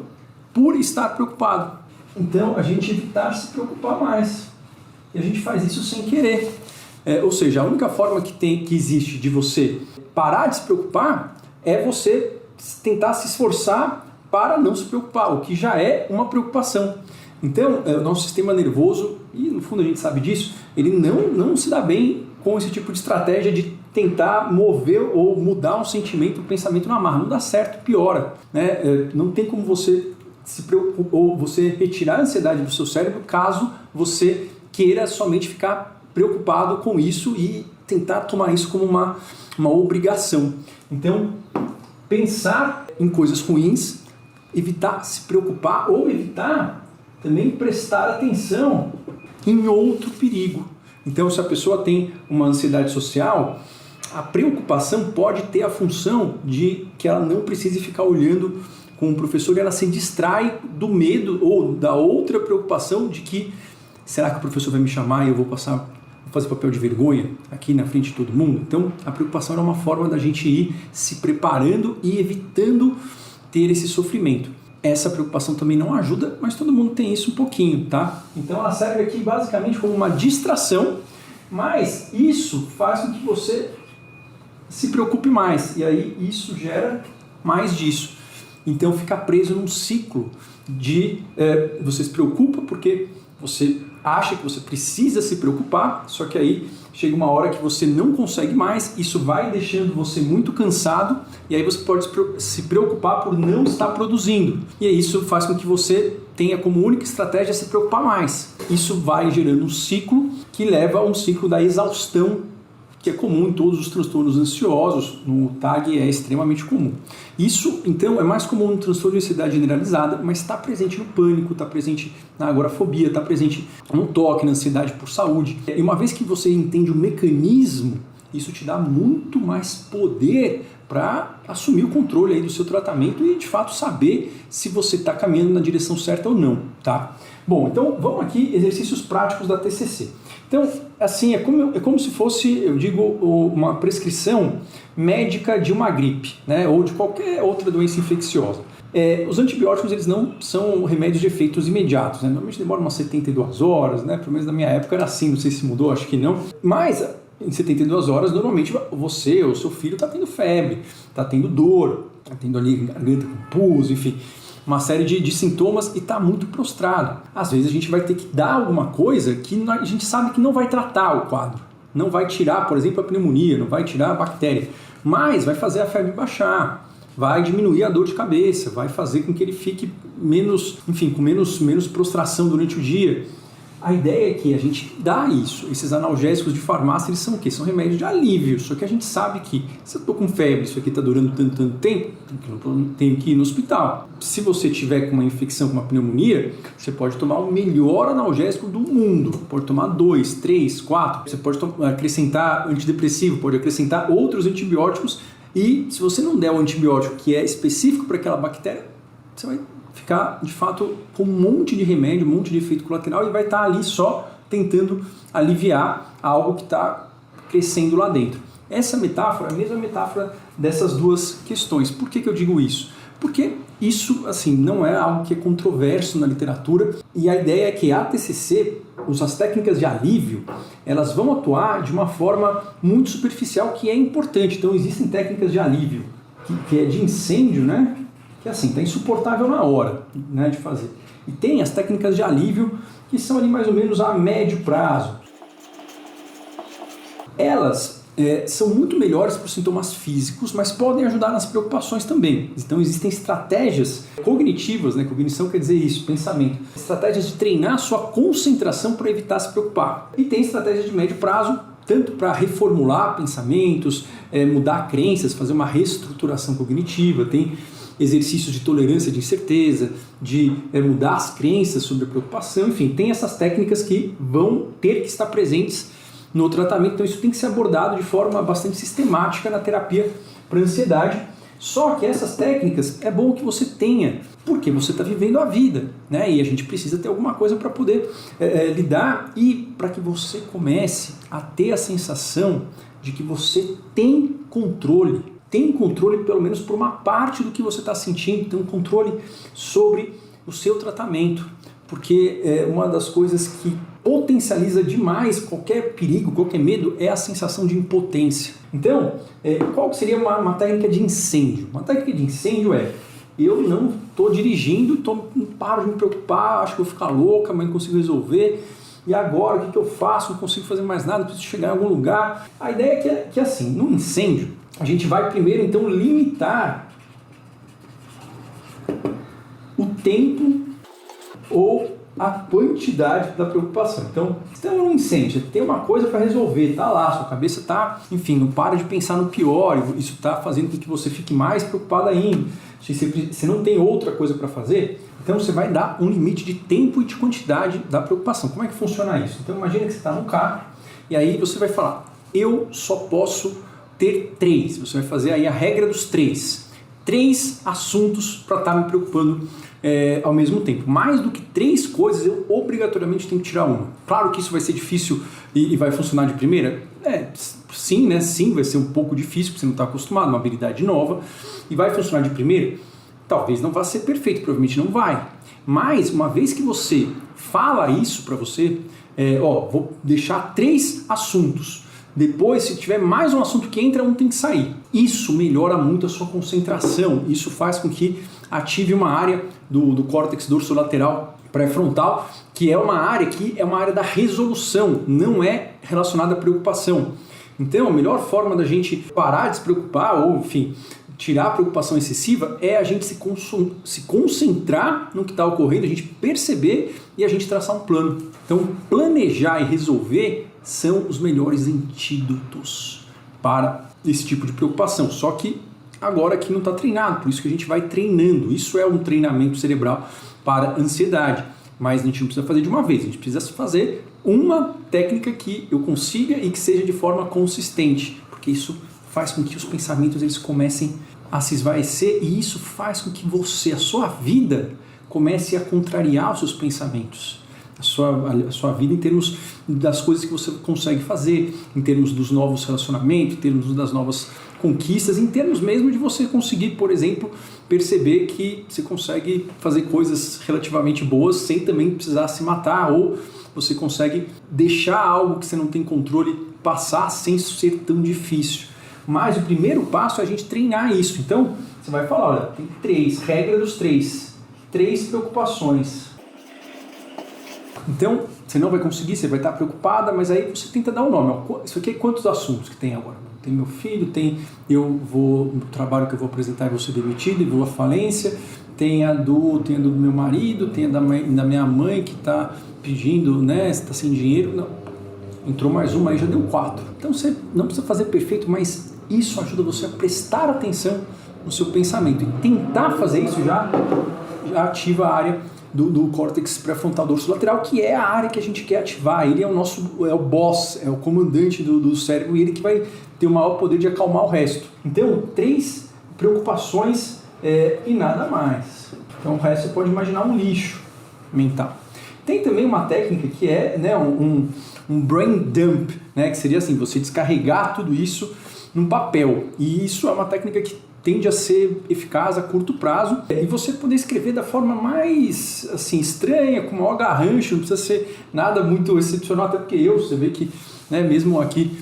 por estar preocupado. Então a gente evitar se preocupar mais. E a gente faz isso sem querer. Ou seja, a única forma que existe de você parar de se preocupar é você tentar se esforçar para não se preocupar, o que já é uma preocupação. Então, o nosso sistema nervoso, e no fundo a gente sabe disso, ele não se dá bem com esse tipo de estratégia de tentar mover ou mudar um sentimento, um pensamento na marra. Não dá certo, piora. Né? Não tem como você se preocupar ou você retirar a ansiedade do seu cérebro caso você queira somente ficar preocupado com isso e tentar tomar isso como uma obrigação. Então, pensar em coisas ruins, evitar se preocupar ou evitar também prestar atenção em outro perigo. Então, se a pessoa tem uma ansiedade social, a preocupação pode ter a função de que ela não precise ficar olhando com o professor e ela se distrai do medo ou da outra preocupação de que será que o professor vai me chamar e eu vou fazer papel de vergonha aqui na frente de todo mundo? Então, a preocupação era uma forma da gente ir se preparando e evitando ter esse sofrimento. Essa preocupação também não ajuda, mas todo mundo tem isso um pouquinho, tá? Então, ela serve aqui basicamente como uma distração, mas isso faz com que você se preocupe mais, e aí isso gera mais disso. Então, fica preso num ciclo de você se preocupa porque você acha que você precisa se preocupar, só que aí chega uma hora que você não consegue mais, isso vai deixando você muito cansado e aí você pode se preocupar por não estar produzindo. E aí isso faz com que você tenha como única estratégia se preocupar mais. Isso vai gerando um ciclo que leva a um ciclo da exaustão, que é comum em todos os transtornos ansiosos, no TAG é extremamente comum. Isso, então, é mais comum no transtorno de ansiedade generalizada, mas está presente no pânico, está presente na agorafobia, está presente no toque, na ansiedade por saúde. E uma vez que você entende o mecanismo, isso te dá muito mais poder para assumir o controle aí do seu tratamento e, de fato, saber se você está caminhando na direção certa ou não, tá? Bom, então, vamos aqui, exercícios práticos da TCC. Então, assim, é como se fosse, eu digo, uma prescrição médica de uma gripe, né, ou de qualquer outra doença infecciosa. Os antibióticos, eles não são remédios de efeitos imediatos, né? Normalmente demoram umas 72 horas, né? Pelo menos na minha época era assim, não sei se mudou, acho que não. Mas em 72 horas, normalmente você ou seu filho está tendo febre, está tendo dor, está tendo ali garganta com pus, enfim, uma série de sintomas e está muito prostrado. Às vezes a gente vai ter que dar alguma coisa que a gente sabe que não vai tratar o quadro. Não vai tirar, por exemplo, a pneumonia, não vai tirar a bactéria, mas vai fazer a febre baixar, vai diminuir a dor de cabeça, vai fazer com que ele fique menos, enfim, com menos prostração durante o dia. A ideia é que a gente dá isso. Esses analgésicos de farmácia, eles são o quê? São remédios de alívio. Só que a gente sabe que se eu estou com febre, isso aqui está durando tanto tempo, tenho que ir no hospital. Se você tiver com uma infecção, com uma pneumonia, você pode tomar o melhor analgésico do mundo. Pode tomar 2, 3, 4. Você pode acrescentar antidepressivo, pode acrescentar outros antibióticos. E se você não der o antibiótico que é específico para aquela bactéria, você vai ficar, de fato, com um monte de remédio, um monte de efeito colateral e vai estar ali só tentando aliviar algo que está crescendo lá dentro. Essa metáfora é a mesma metáfora dessas duas questões. Por que eu digo isso? Porque isso, assim, não é algo que é controverso na literatura e a ideia é que a TCC, as técnicas de alívio, elas vão atuar de uma forma muito superficial que é importante. Então, existem técnicas de alívio, que é de incêndio, né? Que assim, está insuportável na hora, né, de fazer. E tem as técnicas de alívio que são ali mais ou menos a médio prazo. Elas são muito melhores para os sintomas físicos, mas podem ajudar nas preocupações também. Então existem estratégias cognitivas, né? Cognição quer dizer isso, pensamento. Estratégias de treinar a sua concentração para evitar se preocupar. E tem estratégias de médio prazo tanto para reformular pensamentos, mudar crenças, fazer uma reestruturação cognitiva, tem exercícios de tolerância de incerteza, de mudar as crenças sobre a preocupação, enfim, tem essas técnicas que vão ter que estar presentes no tratamento, então isso tem que ser abordado de forma bastante sistemática na terapia para ansiedade. Só que essas técnicas é bom que você tenha, porque você está vivendo a vida, né? E a gente precisa ter alguma coisa para poder lidar e para que você comece a ter a sensação de que você tem controle pelo menos por uma parte do que você está sentindo, tem um controle sobre o seu tratamento, porque uma das coisas que potencializa demais qualquer perigo, qualquer medo, é a sensação de impotência. Então, qual seria uma técnica de incêndio? Uma técnica de incêndio eu não estou dirigindo, não paro de me preocupar, acho que vou ficar louca, mas não consigo resolver, e agora o que eu faço? Não consigo fazer mais nada, preciso chegar em algum lugar. A ideia é que assim, no incêndio, a gente vai primeiro então limitar o tempo ou a quantidade da preocupação. Então, estamos num incêndio, tem uma coisa para resolver, tá lá, sua cabeça tá, enfim, não para de pensar no pior, isso está fazendo com que você fique mais preocupado ainda. Se você não tem outra coisa para fazer, então você vai dar um limite de tempo e de quantidade da preocupação. Como é que funciona isso? Então imagina que você está no carro e aí você vai falar, eu só posso ter 3. Você vai fazer aí a regra dos 3. 3 assuntos para estar me preocupando ao mesmo tempo. Mais do que 3 coisas, eu obrigatoriamente tenho que tirar uma. Claro que isso vai ser difícil e vai funcionar de primeira? Sim, né? Sim, vai ser um pouco difícil, porque você não está acostumado, uma habilidade nova. E vai funcionar de primeira? Talvez não vá ser perfeito, provavelmente não vai. Mas, uma vez que você fala isso para você, vou deixar 3 assuntos. Depois, se tiver mais um assunto que entra, um tem que sair. Isso melhora muito a sua concentração. Isso faz com que ative uma área do córtex dorsolateral pré-frontal, que é uma área da resolução, não é relacionada à preocupação. Então, a melhor forma da gente parar de se preocupar, ou enfim, tirar a preocupação excessiva, é a gente se concentrar no que está ocorrendo, a gente perceber e a gente traçar um plano. Então, planejar e resolver são os melhores antídotos para esse tipo de preocupação. Só que agora aqui não está treinado, por isso que a gente vai treinando. Isso é um treinamento cerebral para ansiedade, mas a gente não precisa fazer de uma vez, a gente precisa fazer uma técnica que eu consiga e que seja de forma consistente, porque isso faz com que os pensamentos eles comecem a se esvaecer e isso faz com que a sua vida comece a contrariar os seus pensamentos. A sua vida em termos das coisas que você consegue fazer, em termos dos novos relacionamentos, em termos das novas conquistas, em termos mesmo de você conseguir, por exemplo, perceber que você consegue fazer coisas relativamente boas sem também precisar se matar, ou você consegue deixar algo que você não tem controle passar sem ser tão difícil. Mas o primeiro passo é a gente treinar isso. Então, você vai falar, olha, tem 3, regra dos 3 preocupações. Então, você não vai conseguir, você vai estar preocupada, mas aí você tenta dar um nome. Isso aqui é quantos assuntos que tem agora? Tem meu filho, o trabalho que eu vou apresentar e vou ser demitido e vou à falência, tem a do meu marido, tem a da minha mãe que está pedindo, né, está sem dinheiro. Não. Entrou mais uma, aí já deu 4. Então você não precisa fazer perfeito, mas isso ajuda você a prestar atenção no seu pensamento. E tentar fazer isso já ativa a área do córtex pré-frontal dorsolateral, que é a área que a gente quer ativar. Ele é o boss, é o comandante do cérebro e ele que vai ter o maior poder de acalmar o resto. Então, 3 preocupações e nada mais. Então, o resto você pode imaginar um lixo mental. Tem também uma técnica que é, né, um brain dump, né, que seria assim, você descarregar tudo isso num papel. E isso é uma técnica que tende a ser eficaz a curto prazo e você poder escrever da forma mais assim, estranha, com maior garrancho, não precisa ser nada muito excepcional, até porque você vê que, né, mesmo aqui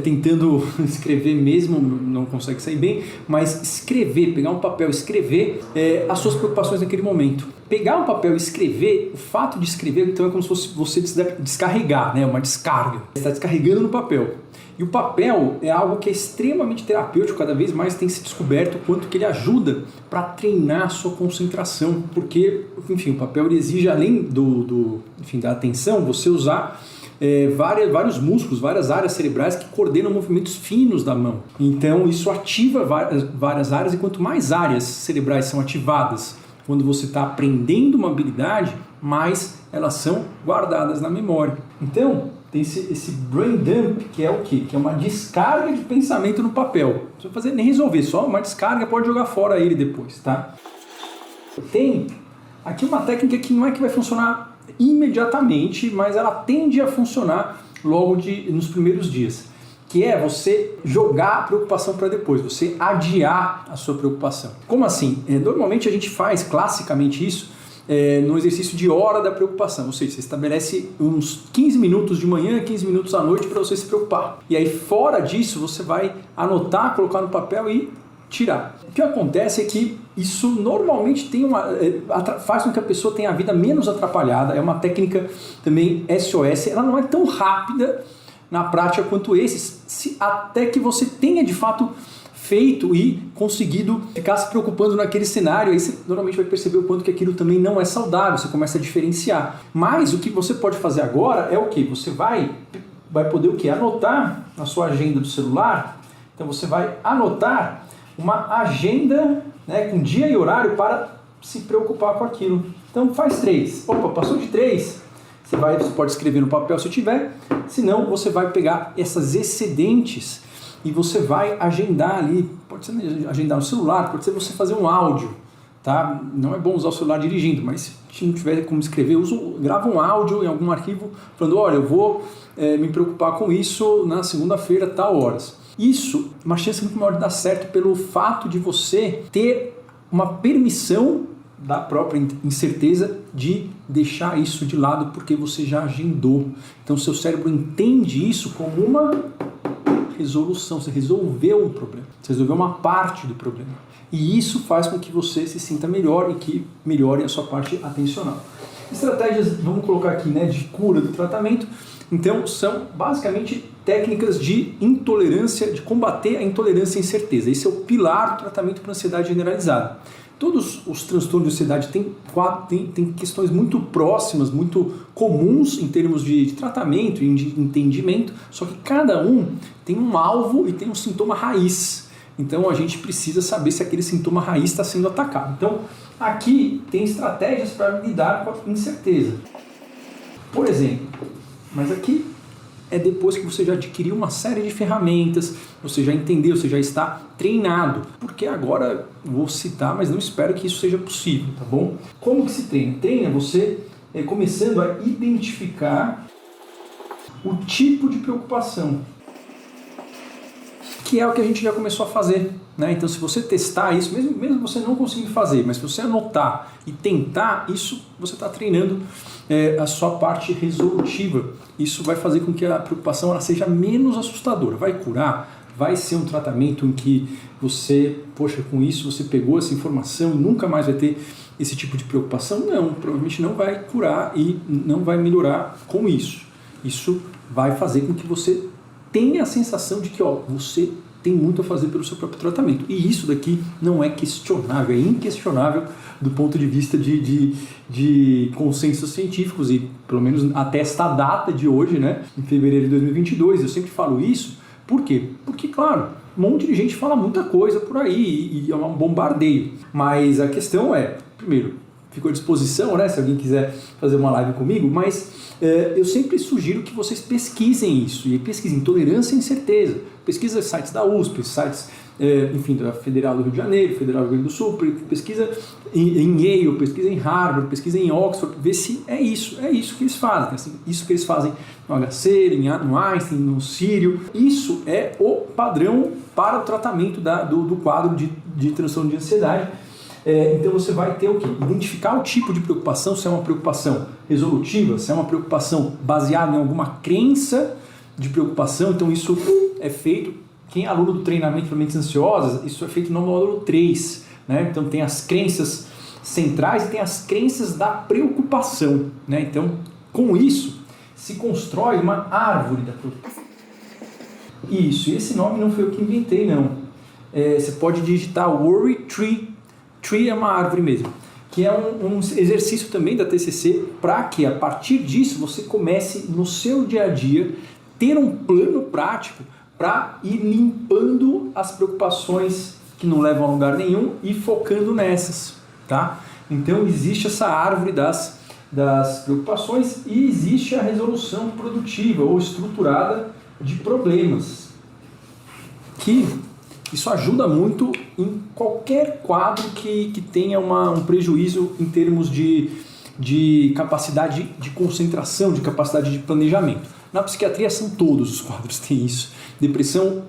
tentando escrever mesmo, não consegue sair bem, mas escrever, pegar um papel, escrever as suas preocupações naquele momento. Pegar um papel e escrever, o fato de escrever, então é como se fosse você descarregar, né, uma descarga. Você está descarregando no papel. E o papel é algo que é extremamente terapêutico, cada vez mais tem se descoberto o quanto que ele ajuda para treinar a sua concentração, porque, enfim, o papel ele exige, além da atenção, você usar vários músculos, várias áreas cerebrais que coordenam movimentos finos da mão. Então isso ativa várias áreas, e quanto mais áreas cerebrais são ativadas quando você está aprendendo uma habilidade, mais elas são guardadas na memória. Então tem esse brain dump, que é o quê? Que é uma descarga de pensamento no papel. Não precisa fazer nem resolver, só uma descarga, pode jogar fora ele depois, tá? Tem aqui uma técnica que não é que vai funcionar imediatamente, mas ela tende a funcionar logo nos primeiros dias, que é você jogar a preocupação para depois, você adiar a sua preocupação. Como assim? Normalmente a gente faz classicamente isso no exercício de hora da preocupação, ou seja, você estabelece uns 15 minutos de manhã, 15 minutos à noite para você se preocupar. E aí fora disso você vai anotar, colocar no papel e tirar. O que acontece é que isso normalmente faz com que a pessoa tenha a vida menos atrapalhada. É uma técnica também SOS, ela não é tão rápida na prática quanto esses, até que você tenha de fato feito e conseguido ficar se preocupando naquele cenário. Aí você normalmente vai perceber o quanto que aquilo também não é saudável, você começa a diferenciar. Mas o que você pode fazer agora é o quê? Você vai poder o quê? Anotar na sua agenda do celular. Então você vai anotar uma agenda, né, com dia e horário para se preocupar com aquilo. Então faz 3. Opa, passou de 3. Você pode escrever no papel se tiver, senão você vai pegar essas excedentes e você vai agendar ali, pode ser agendar no celular, pode ser você fazer um áudio, tá? Não é bom usar o celular dirigindo, mas se não tiver como escrever, grava um áudio em algum arquivo falando, olha, eu vou me preocupar com isso na segunda-feira, tal horas. Isso, uma chance muito maior de dar certo pelo fato de você ter uma permissão da própria incerteza de deixar isso de lado porque você já agendou. Então seu cérebro entende isso como uma resolução, você resolveu um problema, você resolveu uma parte do problema. E isso faz com que você se sinta melhor e que melhore a sua parte atencional. Estratégias, vamos colocar aqui, né, de cura do tratamento. Então são basicamente técnicas de intolerância, de combater a intolerância à incerteza. Esse é o pilar do tratamento para ansiedade generalizada. Todos os transtornos de ansiedade têm questões muito próximas, muito comuns em termos de tratamento e de entendimento, só que cada um tem um alvo e tem um sintoma raiz. Então a gente precisa saber se aquele sintoma raiz está sendo atacado. Então aqui tem estratégias para lidar com a incerteza. Por exemplo, mas aqui é depois que você já adquiriu uma série de ferramentas, você já entendeu, você já está treinado. Porque agora vou citar, mas não espero que isso seja possível, tá bom? Como que se treina? Treina você começando a identificar o tipo de preocupação, que é o que a gente já começou a fazer, né? Então se você testar isso, mesmo você não conseguir fazer, mas se você anotar e tentar, isso você está treinando a sua parte resolutiva. Isso vai fazer com que a preocupação ela seja menos assustadora. Vai curar? Vai ser um tratamento em que você, poxa, com isso você pegou essa informação e nunca mais vai ter esse tipo de preocupação? Não, provavelmente não vai curar e não vai melhorar com isso. Isso vai fazer com que você tenha a sensação de que você tem muito a fazer pelo seu próprio tratamento. E isso daqui não é questionável, é inquestionável do ponto de vista de consensos científicos e pelo menos até esta data de hoje, né, em fevereiro de 2022. Eu sempre falo isso. Por quê? Porque, claro, um monte de gente fala muita coisa por aí e é um bombardeio. Mas a questão é, primeiro, fico à disposição, né, se alguém quiser fazer uma live comigo, mas eu sempre sugiro que vocês pesquisem isso, e pesquisem tolerância e incerteza. Pesquisa sites da USP, sites, enfim, da Federal do Rio de Janeiro, Federal do Rio Grande do Sul, pesquisa em Yale, pesquisa em Harvard, pesquisa em Oxford, vê se é isso que eles fazem. Assim, isso que eles fazem no HC, no Einstein, no Sírio, isso é o padrão para o tratamento do quadro de transtorno de ansiedade. Então você vai ter o quê? Identificar o tipo de preocupação, se é uma preocupação resolutiva, se é uma preocupação baseada em alguma crença de preocupação. Então isso é feito, quem é aluno do treinamento para mentes ansiosas, isso é feito no módulo 3, né? Então tem as crenças centrais e tem as crenças da preocupação, né? Então com isso se constrói uma árvore da preocupação. Isso, e esse nome não foi eu que inventei, não. Você pode digitar Worry Tree. Tree é uma árvore mesmo. que é um exercício também da TCC para que a partir disso você comece no seu dia a dia ter um plano prático para ir limpando as preocupações que não levam a lugar nenhum e focando nessas, tá? Então existe essa árvore das preocupações e existe a resolução produtiva ou estruturada de problemas, que isso ajuda muito em qualquer quadro que tenha um prejuízo em termos de capacidade de concentração, de capacidade de planejamento. Na psiquiatria são todos os quadros que têm isso. Depressão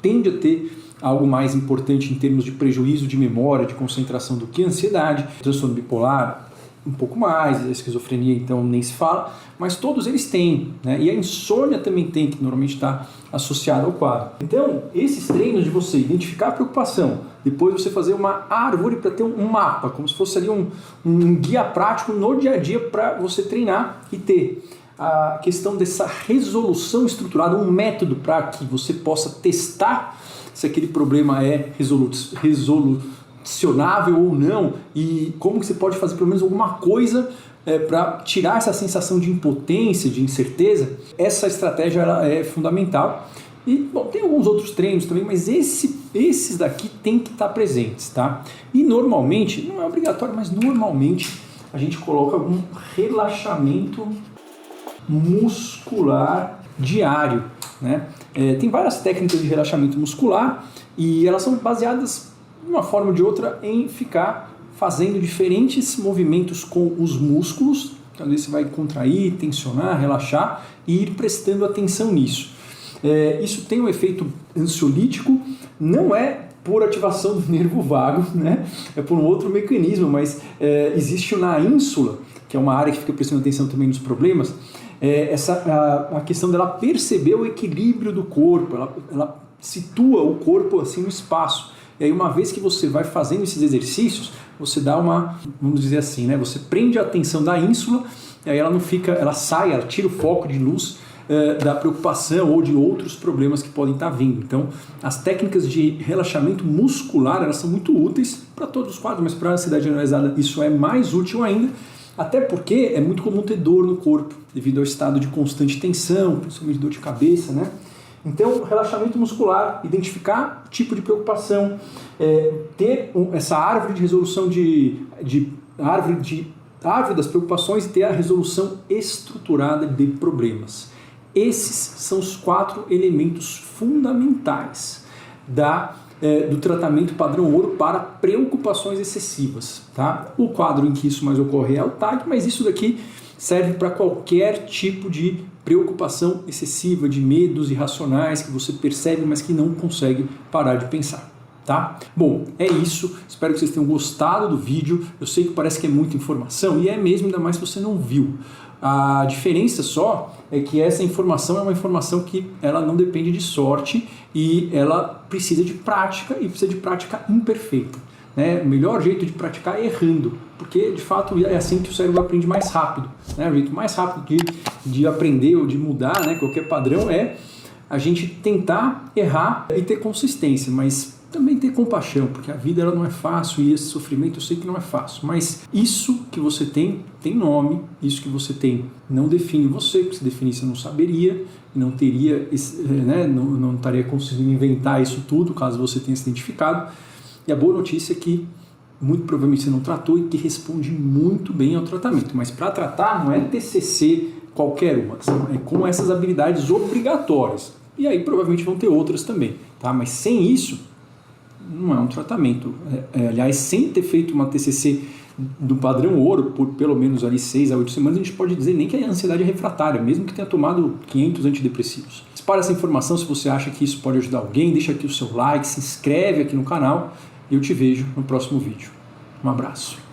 tende a ter algo mais importante em termos de prejuízo de memória, de concentração do que a ansiedade. Transtorno bipolar um pouco mais, a esquizofrenia então nem se fala, mas todos eles têm, né? E a insônia também tem, que normalmente está associada ao quadro. Então, esses treinos de você identificar a preocupação, depois você fazer uma árvore para ter um mapa, como se fosse ali um guia prático no dia a dia para você treinar e ter a questão dessa resolução estruturada, um método para que você possa testar se aquele problema é resolucionável ou não e como que você pode fazer pelo menos alguma coisa para tirar essa sensação de impotência, de incerteza. Essa estratégia ela é fundamental. E, bom, tem alguns outros treinos também, mas esses daqui tem que estar presentes, tá? E normalmente, não é obrigatório, mas normalmente a gente coloca algum relaxamento muscular diário, né? Tem várias técnicas de relaxamento muscular e elas são baseadas de uma forma ou de outra em ficar fazendo diferentes movimentos com os músculos. Às vezes você vai contrair, tensionar, relaxar e ir prestando atenção nisso. Isso tem um efeito ansiolítico, não é por ativação do nervo vago, né? É por um outro mecanismo, mas existe na ínsula, que é uma área que fica prestando atenção também nos problemas, a questão dela perceber o equilíbrio do corpo, ela situa o corpo assim no espaço. E aí uma vez que você vai fazendo esses exercícios, você dá vamos dizer assim, né? Você prende a atenção da ínsula, e aí ela não fica, ela sai, ela tira o foco de luz da preocupação ou de outros problemas que podem estar vindo. Então, as técnicas de relaxamento muscular, elas são muito úteis para todos os quadros, mas para a ansiedade generalizada isso é mais útil ainda, até porque é muito comum ter dor no corpo, devido ao estado de constante tensão, principalmente dor de cabeça, né? Então, relaxamento muscular, identificar o tipo de preocupação, ter essa árvore de resolução árvore das preocupações e ter a resolução estruturada de problemas. Esses são os 4 elementos fundamentais do tratamento padrão ouro para preocupações excessivas, tá? O quadro em que isso mais ocorre é o TAG, mas isso daqui serve para qualquer tipo de preocupação excessiva, de medos irracionais que você percebe, mas que não consegue parar de pensar, tá? Bom, é isso. Espero que vocês tenham gostado do vídeo. Eu sei que parece que é muita informação, e é mesmo, ainda mais se você não viu. A diferença só é que essa informação é uma informação que ela não depende de sorte e ela precisa de prática e precisa de prática imperfeita, né? O melhor jeito de praticar é errando, porque de fato é assim que o cérebro aprende mais rápido, né? O jeito mais rápido de aprender ou de mudar, né, qualquer padrão é a gente tentar errar e ter consistência, mas também ter compaixão, porque a vida ela não é fácil e esse sofrimento eu sei que não é fácil, mas isso que você tem nome, isso que você tem não define você, porque se definisse eu não saberia, não teria, né, não estaria conseguindo inventar isso tudo caso você tenha se identificado. E a boa notícia é que muito provavelmente você não tratou e que responde muito bem ao tratamento, mas para tratar não é TCC qualquer uma, é com essas habilidades obrigatórias, e aí provavelmente vão ter outras também, tá? Mas sem isso não é um tratamento. Aliás, sem ter feito uma TCC do padrão ouro por pelo menos ali 6 a 8 semanas, a gente pode dizer nem que a ansiedade é refratária, mesmo que tenha tomado 500 antidepressivos. Espalhe essa informação se você acha que isso pode ajudar alguém, deixa aqui o seu like, se inscreve aqui no canal e eu te vejo no próximo vídeo. Um abraço.